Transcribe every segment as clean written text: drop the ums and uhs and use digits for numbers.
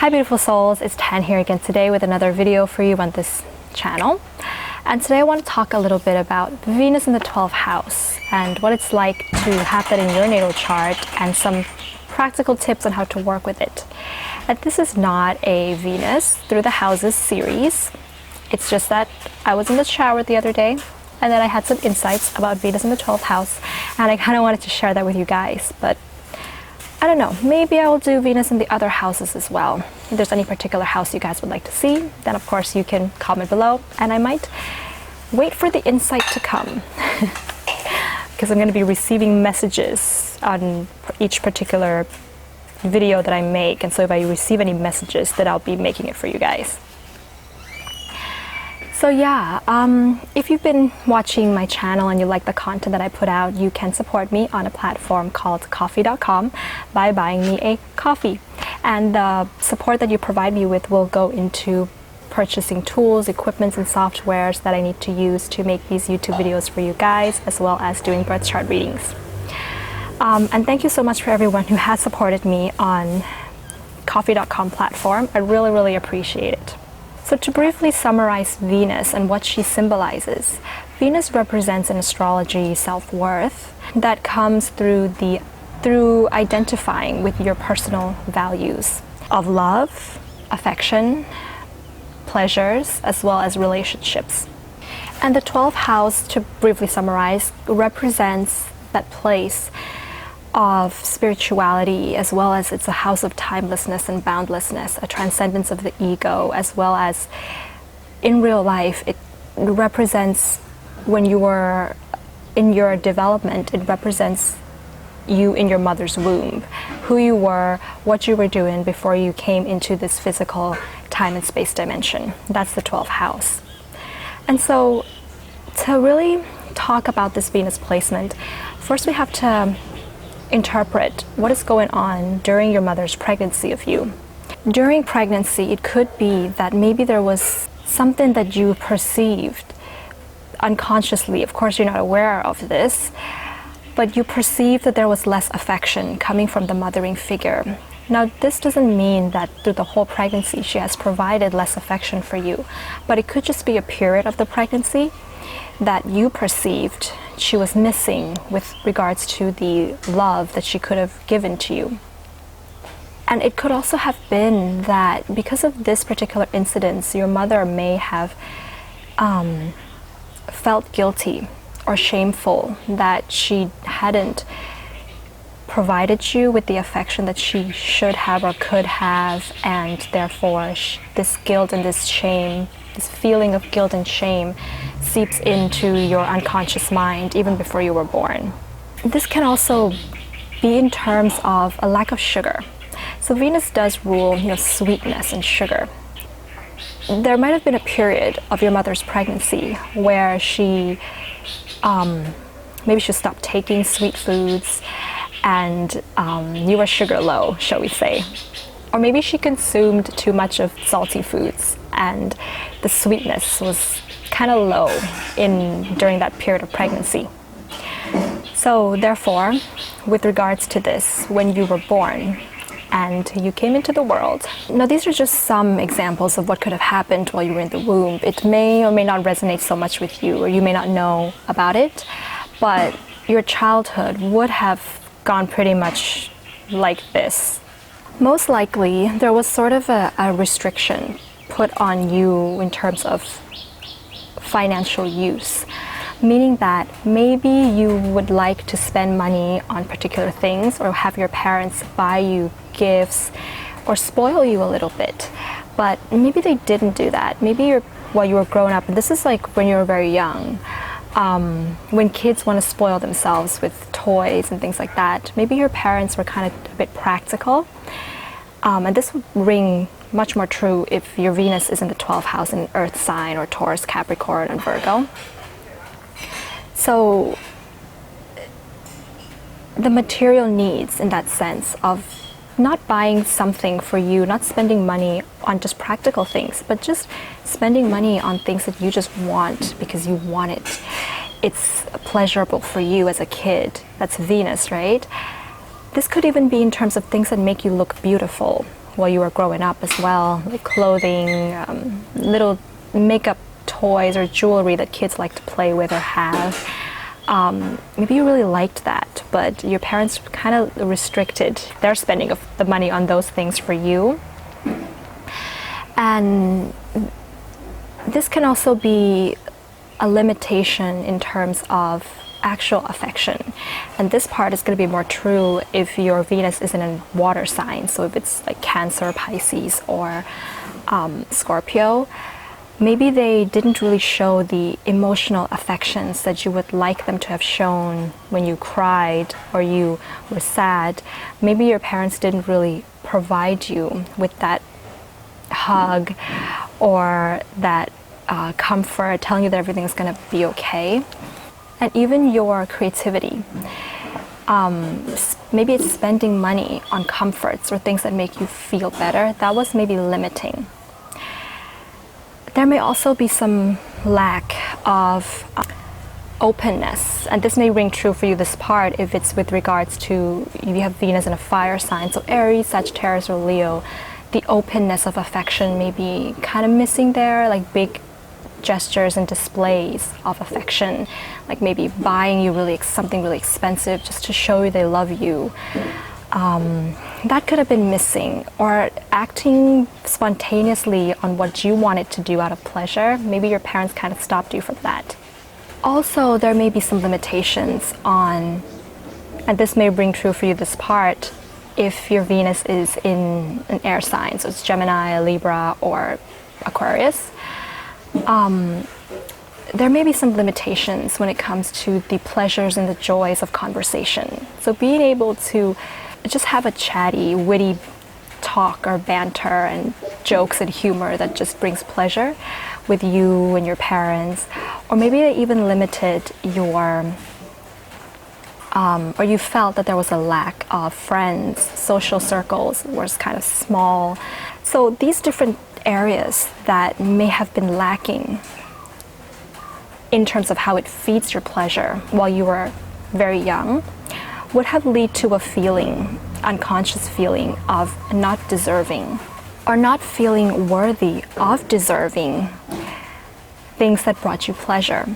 Hi beautiful souls, it's Tan here again today with another video for you on this channel. And today I want to talk a little bit about Venus in the 12th house and what it's like to have that in your natal chart and some practical tips on how to work with it. And this is not a Venus through the houses series. It's just that I was in the shower the other day and then I had some insights about Venus in the 12th house and I kind of wanted to share that with you guys. But I don't know, maybe I will do Venus in the other houses as well. If there's any particular house you guys would like to see, then of course you can comment below and I might wait for the insight to come. Because I'm going to be receiving messages on each particular video that I make, and so if I receive any messages, then I'll be making it for you guys. So yeah, if you've been watching my channel and you like the content that I put out, you can support me on a platform called coffee.com by buying me a coffee. And the support that you provide me with will go into purchasing tools, equipments, and softwares that I need to use to make these YouTube videos for you guys, as well as doing birth chart readings. And thank you so much for everyone who has supported me on coffee.com platform. I really appreciate it. So to briefly summarize Venus and what she symbolizes, Venus represents in astrology self-worth that comes through identifying with your personal values of love, affection, pleasures, as well as relationships. And the 12th house, to briefly summarize, represents that place of spirituality, as well as it's a house of timelessness and boundlessness, a transcendence of the ego, as well as in real life it represents when you were in your development. It represents you in your mother's womb, who you were, what you were doing before you came into this physical time and space dimension. That's the 12th house. And so to really talk about this Venus placement, first we have to interpret what is going on during your mother's pregnancy of you. During pregnancy, it could be that maybe there was something that you perceived unconsciously. Of course, you're not aware of this, but you perceived that there was less affection coming from the mothering figure. Now, this doesn't mean that through the whole pregnancy she has provided less affection for you, but it could just be a period of the pregnancy that you perceived she was missing with regards to the love that she could have given to you. And it could also have been that because of this particular incident, your mother may have felt guilty or shameful that she hadn't provided you with the affection that she should have or could have, and therefore this guilt and this shame, this feeling of guilt and shame seeps into your unconscious mind even before you were born. This can also be in terms of a lack of sugar. So Venus does rule, sweetness and sugar. There might have been a period of your mother's pregnancy where she maybe she stopped taking sweet foods and you were sugar low, shall we say. Or maybe she consumed too much of salty foods and the sweetness was kind of low during that period of pregnancy. So therefore, with regards to this, when you were born and you came into the world, now these are just some examples of what could have happened while you were in the womb. It may or may not resonate so much with you, or you may not know about it, but your childhood would have gone pretty much like this. Most likely, there was sort of a restriction put on you in terms of financial use, meaning that maybe you would like to spend money on particular things or have your parents buy you gifts or spoil you a little bit, but maybe they didn't do that. Maybe while you were growing up, and this is like when you were very young, when kids want to spoil themselves with toys and things like that, maybe your parents were kind of a bit practical, and this would ring much more true if your Venus is in the 12th house in Earth sign or Taurus, Capricorn, and Virgo. So the material needs in that sense of not buying something for you, not spending money on just practical things, but just spending money on things that you just want because you want it. It's pleasurable for you as a kid. That's Venus, right? This could even be in terms of things that make you look beautiful. while you were growing up as well, like clothing, little makeup toys or jewelry that kids like to play with or have. Maybe you really liked that, but your parents kind of restricted their spending of the money on those things for you. And this can also be a limitation in terms of actual affection. And this part is going to be more true if your Venus is in a water sign. So if it's like Cancer, Pisces, or Scorpio, maybe they didn't really show the emotional affections that you would like them to have shown when you cried or you were sad. Maybe your parents didn't really provide you with that hug or that comfort, telling you that everything is going to be okay. And even your creativity. Maybe it's spending money on comforts or things that make you feel better. That was maybe limiting. There may also be some lack of openness, and this may ring true for you, this part, if it's with regards to, if you have Venus in a fire sign, so Aries, Sagittarius, or Leo, the openness of affection may be kind of missing there, like big gestures and displays of affection, like maybe buying you something really expensive just to show you they love you. That could have been missing, or acting spontaneously on what you wanted to do out of pleasure. Maybe your parents kind of stopped you from that. Also, there may be some limitations on, and this may ring true for you, this part, if your Venus is in an air sign, so it's Gemini, Libra, or Aquarius. There may be some limitations when it comes to the pleasures and the joys of conversation. So being able to just have a chatty, witty talk or banter and jokes and humor that just brings pleasure with you and your parents, or maybe they even limited your, or you felt that there was a lack of friends, social circles was kind of small. So these different areas that may have been lacking in terms of how it feeds your pleasure while you were very young would have led to a feeling, unconscious feeling of not deserving or not feeling worthy of deserving things that brought you pleasure.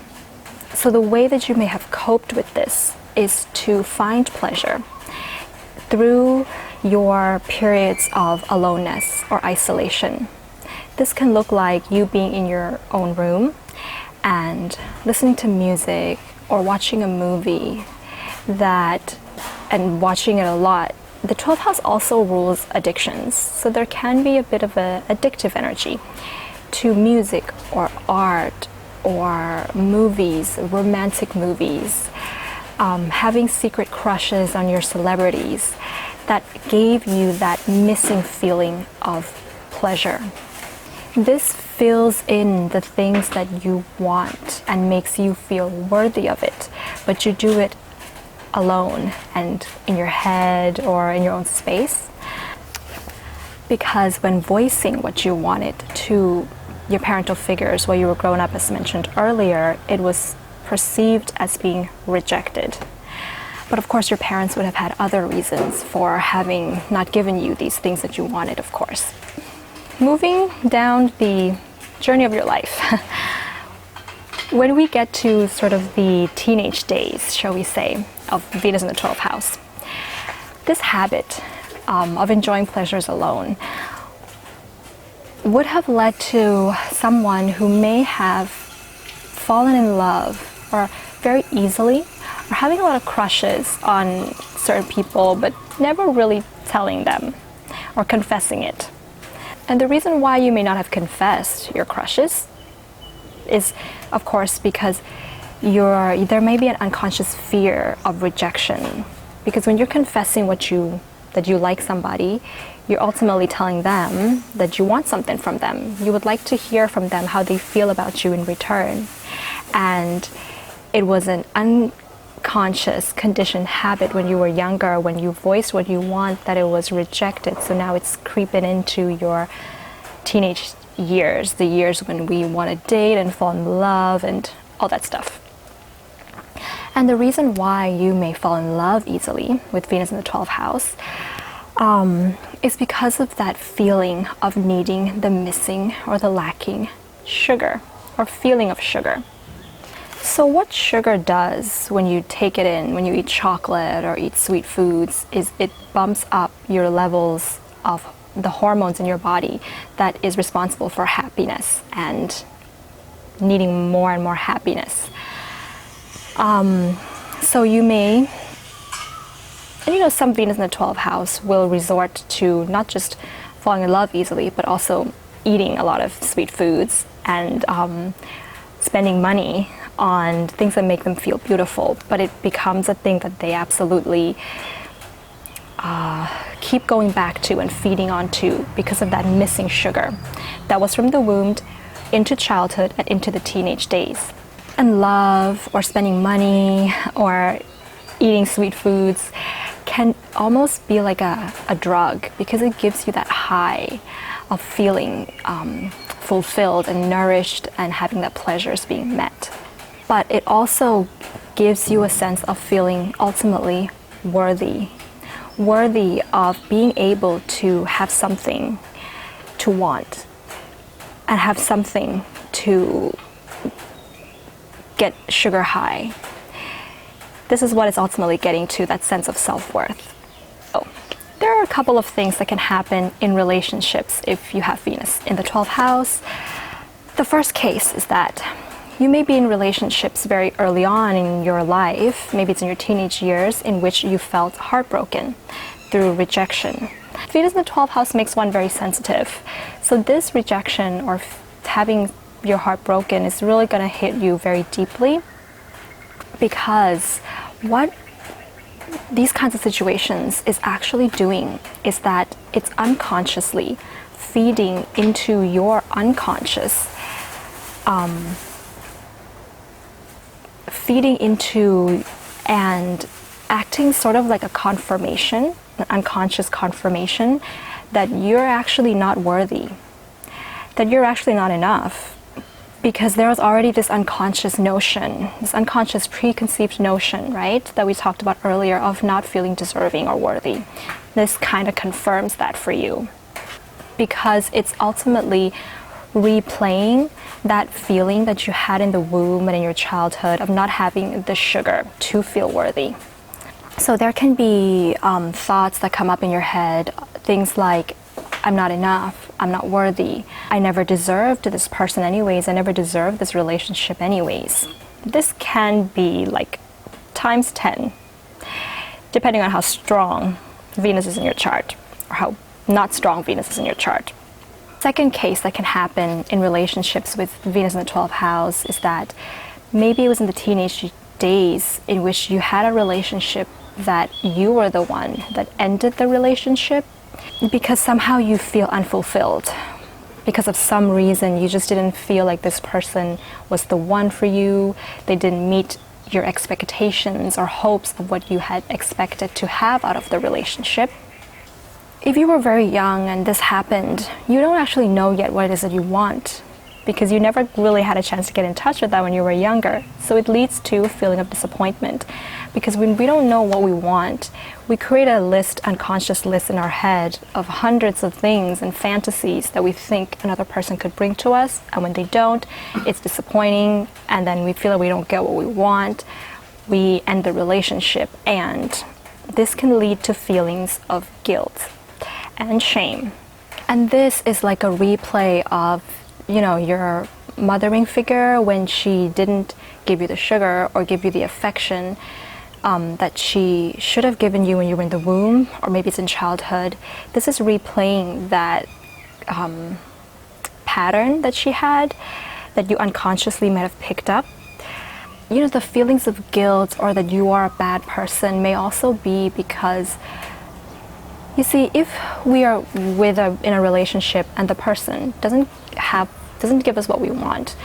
So the way that you may have coped with this is to find pleasure through your periods of aloneness or isolation. This can look like you being in your own room and listening to music or watching a movie and watching it a lot. The 12th house also rules addictions, so there can be a bit of an addictive energy to music or art or movies, romantic movies, having secret crushes on your celebrities that gave you that missing feeling of pleasure. This fills in the things that you want and makes you feel worthy of it, but you do it alone and in your head or in your own space. Because when voicing what you wanted to your parental figures while you were growing up, as mentioned earlier, it was perceived as being rejected. But of course your parents would have had other reasons for having not given you these things that you wanted, of course. Moving down the journey of your life, when we get to sort of the teenage days, shall we say, of Venus in the 12th house, this habit of enjoying pleasures alone would have led to someone who may have fallen in love or very easily, or having a lot of crushes on certain people but never really telling them or confessing it. And the reason why you may not have confessed your crushes is, of course, because there may be an unconscious fear of rejection. Because when you're confessing that you like somebody, you're ultimately telling them that you want something from them. You would like to hear from them how they feel about you in return. And it was an unconscious conditioned habit when you were younger, when you voiced what you want, that it was rejected. So now it's creeping into your teenage years, the years when we want to date and fall in love and all that stuff. And the reason why you may fall in love easily with Venus in the 12th house is because of that feeling of needing the missing or the lacking sugar or feeling of sugar. So what sugar does when you take it in, when you eat chocolate or eat sweet foods, is it bumps up your levels of the hormones in your body that is responsible for happiness and needing more and more happiness. So you may, and you know, some Venus in the 12th house will resort to not just falling in love easily, but also eating a lot of sweet foods and spending money on things that make them feel beautiful. But it becomes a thing that they absolutely keep going back to and feeding onto because of that missing sugar that was from the womb into childhood and into the teenage days. And love or spending money or eating sweet foods can almost be like a drug because it gives you that high of feeling fulfilled and nourished and having that pleasures being met. But it also gives you a sense of feeling ultimately worthy of being able to have something to want and have something to get sugar high. This is what it's ultimately getting to, that sense of self-worth. So, there are a couple of things that can happen in relationships if you have Venus in the 12th house. The first case is that you may be in relationships very early on in your life, maybe it's in your teenage years, in which you felt heartbroken through rejection. Venus in the 12th house makes one very sensitive. So this rejection or having your heart broken is really going to hit you very deeply, because what these kinds of situations is actually doing is that it's unconsciously feeding into your unconscious, feeding into and acting sort of like a confirmation, an unconscious confirmation that you're actually not worthy, that you're actually not enough, because there's already this unconscious notion, this unconscious preconceived notion, right, that we talked about earlier of not feeling deserving or worthy. This kind of confirms that for you, because it's ultimately replaying that feeling that you had in the womb and in your childhood of not having the sugar to feel worthy. So there can be thoughts that come up in your head, things like, I'm not enough, I'm not worthy, I never deserved this person anyways, I never deserved this relationship anyways. This can be like times 10, depending on how strong Venus is in your chart, or how not strong Venus is in your chart. Second case that can happen in relationships with Venus in the 12th house is that maybe it was in the teenage days in which you had a relationship that you were the one that ended the relationship because somehow you feel unfulfilled. Because of some reason you just didn't feel like this person was the one for you. They didn't meet your expectations or hopes of what you had expected to have out of the relationship. If you were very young and this happened, you don't actually know yet what it is that you want, because you never really had a chance to get in touch with that when you were younger. So it leads to a feeling of disappointment, because when we don't know what we want, we create a list, unconscious list in our head of hundreds of things and fantasies that we think another person could bring to us, and when they don't, it's disappointing, and then we feel that we don't get what we want, we end the relationship, and this can lead to feelings of guilt and shame. And this is like a replay of, you know, your mothering figure when she didn't give you the sugar or give you the affection that she should have given you when you were in the womb, or maybe it's in childhood. This is replaying that pattern that she had, that you unconsciously might have picked up. You know, the feelings of guilt or that you are a bad person may also be because, you see, if we are in a relationship and the person doesn't give us what we want,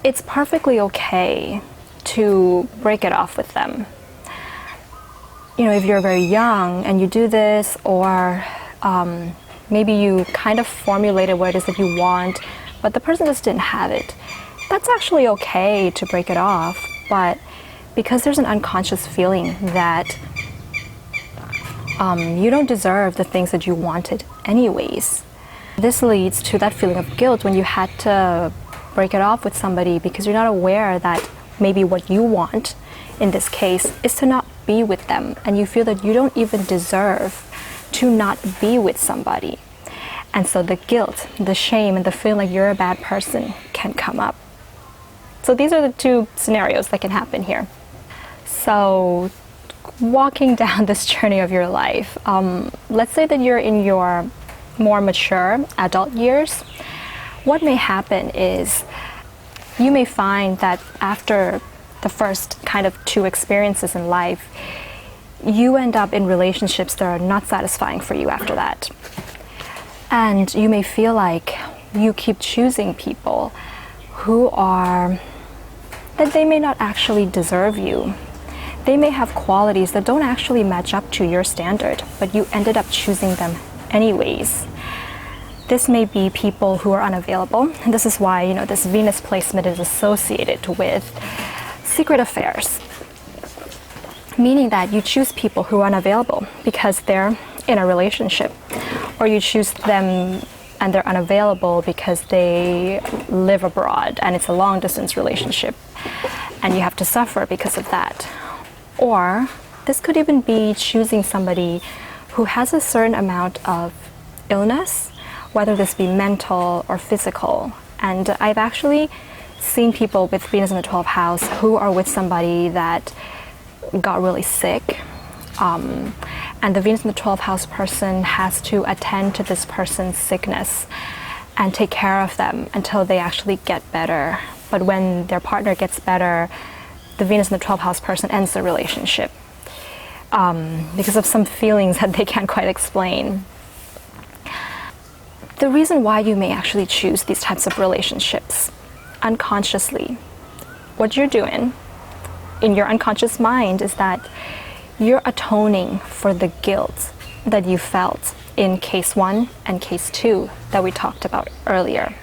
it's perfectly okay to break it off with them. You know, if you're very young and you do this, or maybe you kind of formulated what it is that you want, but the person just didn't have it, that's actually okay to break it off. But because there's an unconscious feeling that You don't deserve the things that you wanted anyways. This leads to that feeling of guilt when you had to break it off with somebody because you're not aware that maybe what you want in this case is to not be with them, and you feel that you don't even deserve to not be with somebody. And so the guilt, the shame, and the feeling like you're a bad person can come up. So these are the two scenarios that can happen here. So walking down this journey of your life, let's say that you're in your more mature adult years. What may happen is you may find that after the first kind of two experiences in life, you end up in relationships that are not satisfying for you after that. And you may feel like you keep choosing people that they may not actually deserve you. They may have qualities that don't actually match up to your standard, but you ended up choosing them anyways. This may be people who are unavailable. And this is why, this Venus placement is associated with secret affairs, meaning that you choose people who are unavailable because they're in a relationship, or you choose them and they're unavailable because they live abroad and it's a long distance relationship and you have to suffer because of that. Or this could even be choosing somebody who has a certain amount of illness, whether this be mental or physical. And I've actually seen people with Venus in the 12th house who are with somebody that got really sick. And the Venus in the 12th house person has to attend to this person's sickness and take care of them until they actually get better. But when their partner gets better, the Venus in the 12th house person ends the relationship because of some feelings that they can't quite explain. The reason why you may actually choose these types of relationships unconsciously, what you're doing in your unconscious mind is that you're atoning for the guilt that you felt in case 1 and case 2 that we talked about earlier.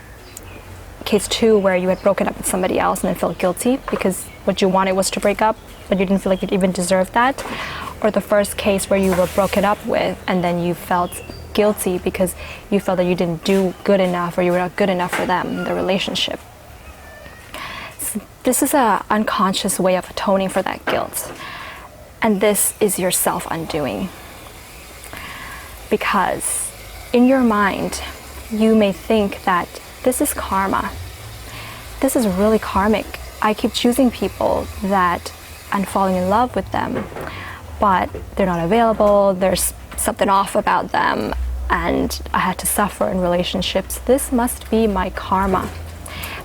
Case 2, where you had broken up with somebody else and then felt guilty because what you wanted was to break up, but you didn't feel like you even deserved that. Or the first case where you were broken up with and then you felt guilty because you felt that you didn't do good enough or you were not good enough for them in the relationship. So this is an unconscious way of atoning for that guilt. And this is your self-undoing. Because in your mind, you may think that this is karma. This is really karmic. I keep choosing people that I'm falling in love with them, but they're not available, there's something off about them, and I had to suffer in relationships. This must be my karma.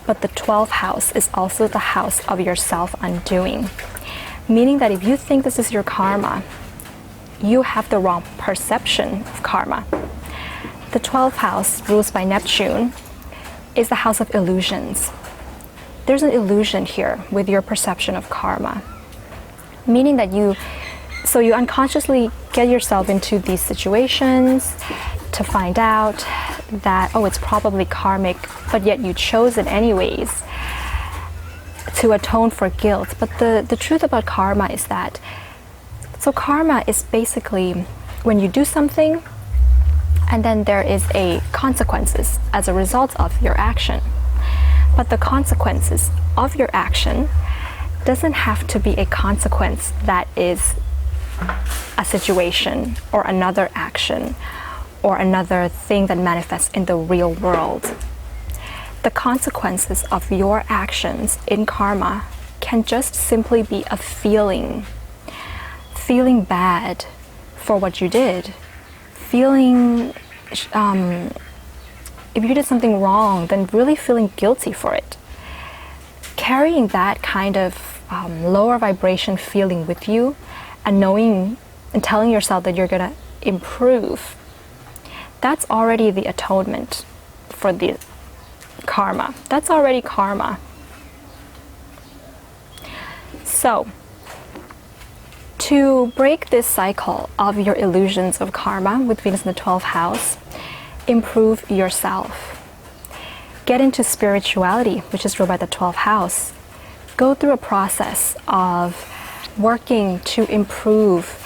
But the 12th house is also the house of your self-undoing. Meaning that if you think this is your karma, you have the wrong perception of karma. The 12th house, ruled by Neptune, is the house of illusions. There's an illusion here with your perception of karma. Meaning that you unconsciously get yourself into these situations to find out that, oh, it's probably karmic, but yet you chose it anyways to atone for guilt. But the truth about karma is that, so karma is basically when you do something and then there is a consequences as a result of your action. But the consequences of your action doesn't have to be a consequence that is a situation or another action or another thing that manifests in the real world. The consequences of your actions in karma can just simply be a feeling bad for what you did, feeling if you did something wrong, then really feeling guilty for it. Carrying that kind of lower vibration feeling with you and knowing and telling yourself that you're gonna improve, that's already the atonement for the karma. That's already karma. So, to break this cycle of your illusions of karma with Venus in the 12th house, improve yourself. Get into spirituality, which is ruled by the 12th house. Go through a process of working to improve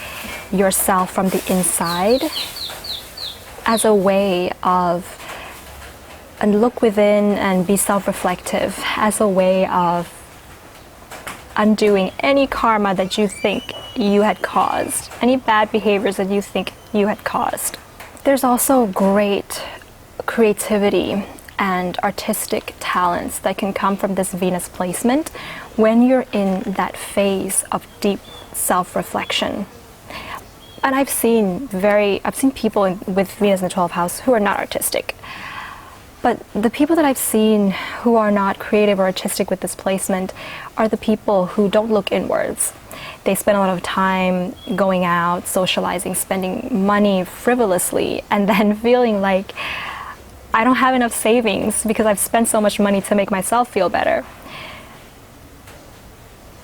yourself from the inside as a way of, and look within and be self-reflective as a way of undoing any karma that you think you had caused, any bad behaviors that you think you had caused. There's also great creativity and artistic talents that can come from this Venus placement when you're in that phase of deep self-reflection. And I've seen people with Venus in the 12th house who are not artistic. But the people that I've seen who are not creative or artistic with this placement are the people who don't look inwards. They spend a lot of time going out, socializing, spending money frivolously, and then feeling like, I don't have enough savings because I've spent so much money to make myself feel better.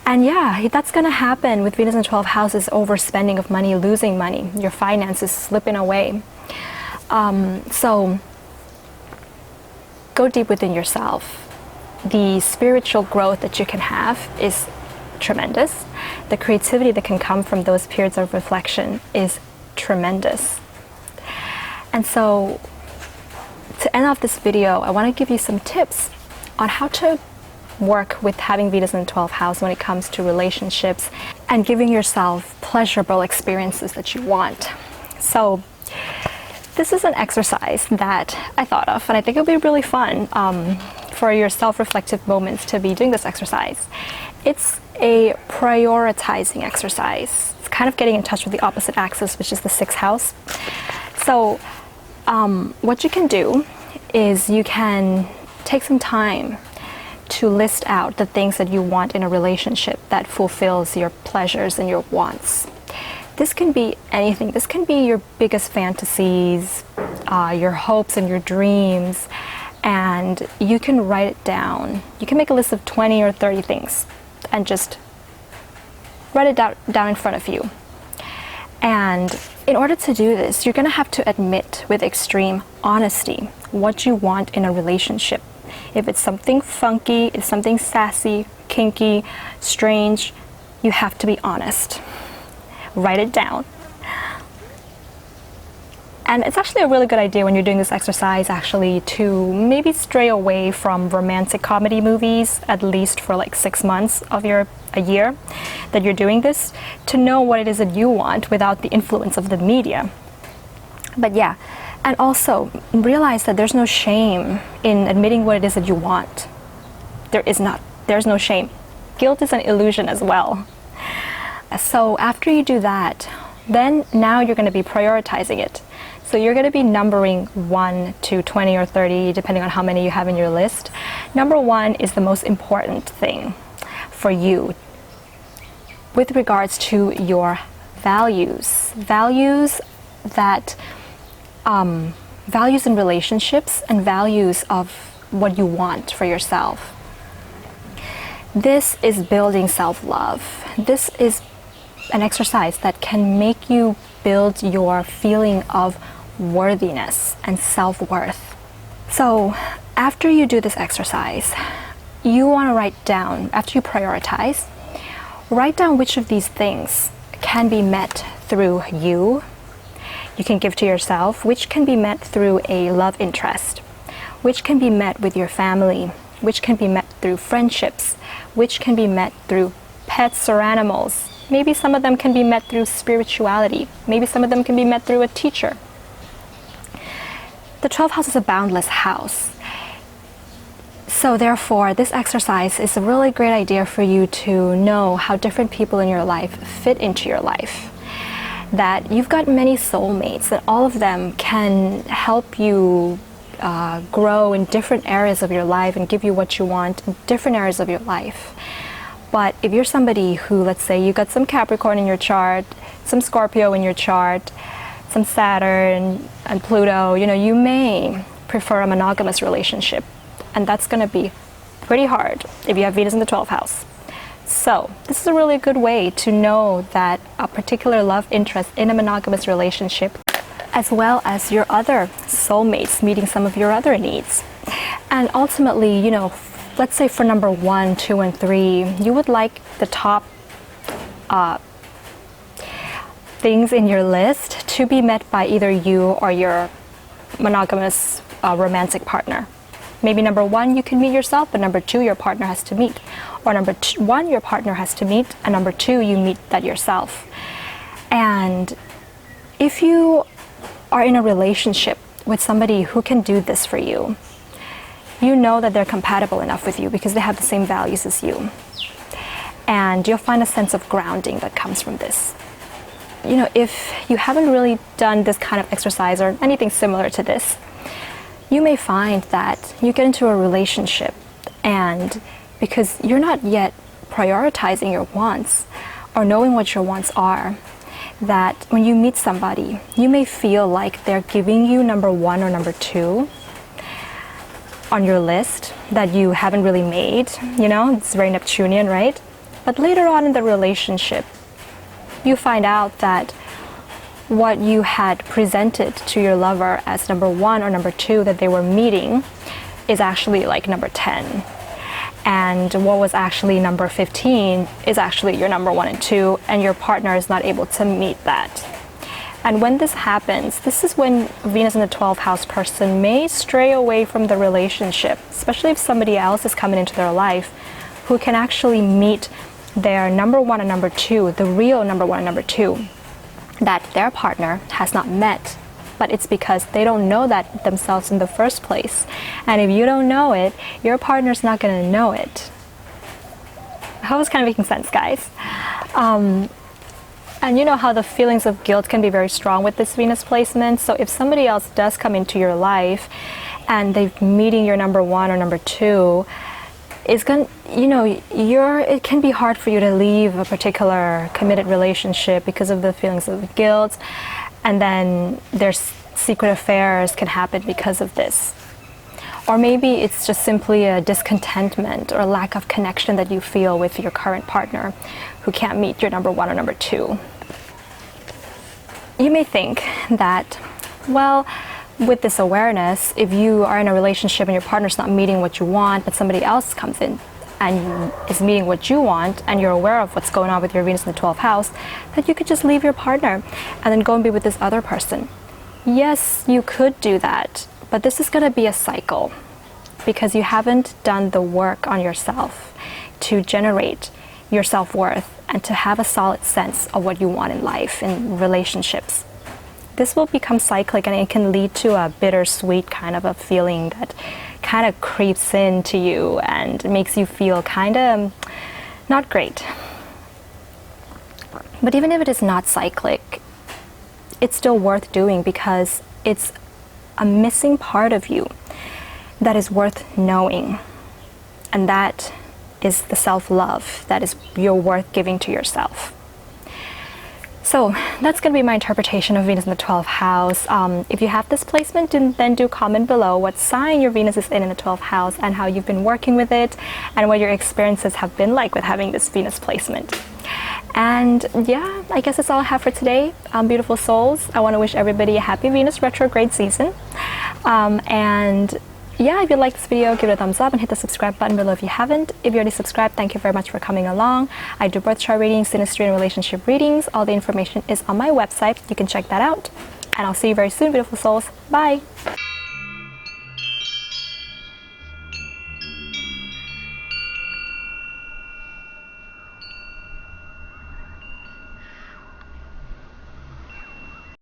And yeah, that's going to happen with Venus in the 12th house, is overspending of money, losing money, your finances slipping away. So go deep within yourself. The spiritual growth that you can have is tremendous. The creativity that can come from those periods of reflection is tremendous. And so to end off this video, I want to give you some tips on how to work with having Venus in the 12th house when it comes to relationships and giving yourself pleasurable experiences that you want. So this is an exercise that I thought of, and I think it'll be really fun for your self-reflective moments to be doing this exercise. It's a prioritizing exercise. It's kind of getting in touch with the opposite axis, which is the 6th house. So what you can do is you can take some time to list out the things that you want in a relationship that fulfills your pleasures and your wants. This can be anything. This can be your biggest fantasies, your hopes and your dreams, and you can write it down. You can make a list of 20 or 30 things and just write it down in front of you. And in order to do this, you're going to have to admit with extreme honesty what you want in a relationship. If it's something funky, if something sassy, kinky, strange, you have to be honest. Write it down. And it's actually a really good idea when you're doing this exercise actually to maybe stray away from romantic comedy movies, at least for like 6 months of a year that you're doing this, to know what it is that you want without the influence of the media. But yeah, and also realize that there's no shame in admitting what it is that you want. There's no shame. Guilt is an illusion as well. So after you do that, then now you're going to be prioritizing it. So you're going to be numbering 1 to 20 or 30, depending on how many you have in your list. Number 1 is the most important thing for you with regards to your values. Values in relationships and values of what you want for yourself. This is building self-love. This is an exercise that can make you build your feeling of worthiness and self-worth. So after you do this exercise, you want to write down, after you prioritize, write down which of these things can be met through you can give to yourself, which can be met through a love interest, which can be met with your family, which can be met through friendships, which can be met through pets or animals. Maybe some of them can be met through spirituality. Maybe some of them can be met through a teacher. The 12th house is a boundless house. So therefore, this exercise is a really great idea for you to know how different people in your life fit into your life. That you've got many soulmates, and all of them can help you grow in different areas of your life and give you what you want in different areas of your life. But if you're somebody who, let's say you got some Capricorn in your chart, some Scorpio in your chart, some Saturn and Pluto, you may prefer a monogamous relationship. And that's going to be pretty hard if you have Venus in the 12th house. So this is a really good way to know that a particular love interest in a monogamous relationship, as well as your other soulmates meeting some of your other needs. And ultimately, let's say for number 1, 2, and 3, you would like the top things in your list to be met by either you or your monogamous romantic partner. Maybe number one, you can meet yourself, but number two, your partner has to meet. Or number one, your partner has to meet, and number two, you meet that yourself. And if you are in a relationship with somebody who can do this for you, you know that they're compatible enough with you because they have the same values as you. And you'll find a sense of grounding that comes from this. You know, if you haven't really done this kind of exercise or anything similar to this, you may find that you get into a relationship and because you're not yet prioritizing your wants or knowing what your wants are, that when you meet somebody, you may feel like they're giving you number one or number two on your list that you haven't really made. You know, it's very Neptunian, right? But later on in the relationship, you find out that what you had presented to your lover as number one or number two that they were meeting is actually like number 10. And what was actually number 15 is actually your number one and two, and your partner is not able to meet that. And when this happens, this is when Venus in the 12th house person may stray away from the relationship, especially if somebody else is coming into their life who can actually meet their number one and number two, the real number one and number two, that their partner has not met. But it's because they don't know that themselves in the first place. And if you don't know it, your partner's not going to know it. I hope it's kind of making sense, guys. And you know how the feelings of guilt can be very strong with this Venus placement. So if somebody else does come into your life and they're meeting your number one or number two, it's going, you know, it can be hard for you to leave a particular committed relationship because of the feelings of guilt. And then there's secret affairs can happen because of this. Or maybe it's just simply a discontentment or lack of connection that you feel with your current partner who can't meet your number one or number two. You may think that, well, with this awareness, if you are in a relationship and your partner's not meeting what you want, but somebody else comes in and is meeting what you want, and you're aware of what's going on with your Venus in the 12th house, that you could just leave your partner and then go and be with this other person. Yes, you could do that, but this is going to be a cycle because you haven't done the work on yourself to generate your self-worth and to have a solid sense of what you want in life, in relationships. This will become cyclic and it can lead to a bittersweet kind of a feeling that kind of creeps into you and makes you feel kind of not great. But even if it is not cyclic, it's still worth doing because it's a missing part of you that is worth knowing. And that is the self-love that is you're worth giving to yourself. So that's going to be my interpretation of Venus in the 12th house. If you have this placement, then do comment below what sign your Venus is in the 12th house and how you've been working with it and what your experiences have been like with having this Venus placement. And yeah, I guess that's all I have for today. Beautiful souls, I want to wish everybody a happy Venus retrograde season. And yeah, if you like this video, give it a thumbs up and hit the subscribe button below if you haven't. If you already subscribed, thank you very much for coming along. I do birth chart readings, synastry, and relationship readings. All the information is on my website. You can check that out. And I'll see you very soon, beautiful souls. Bye!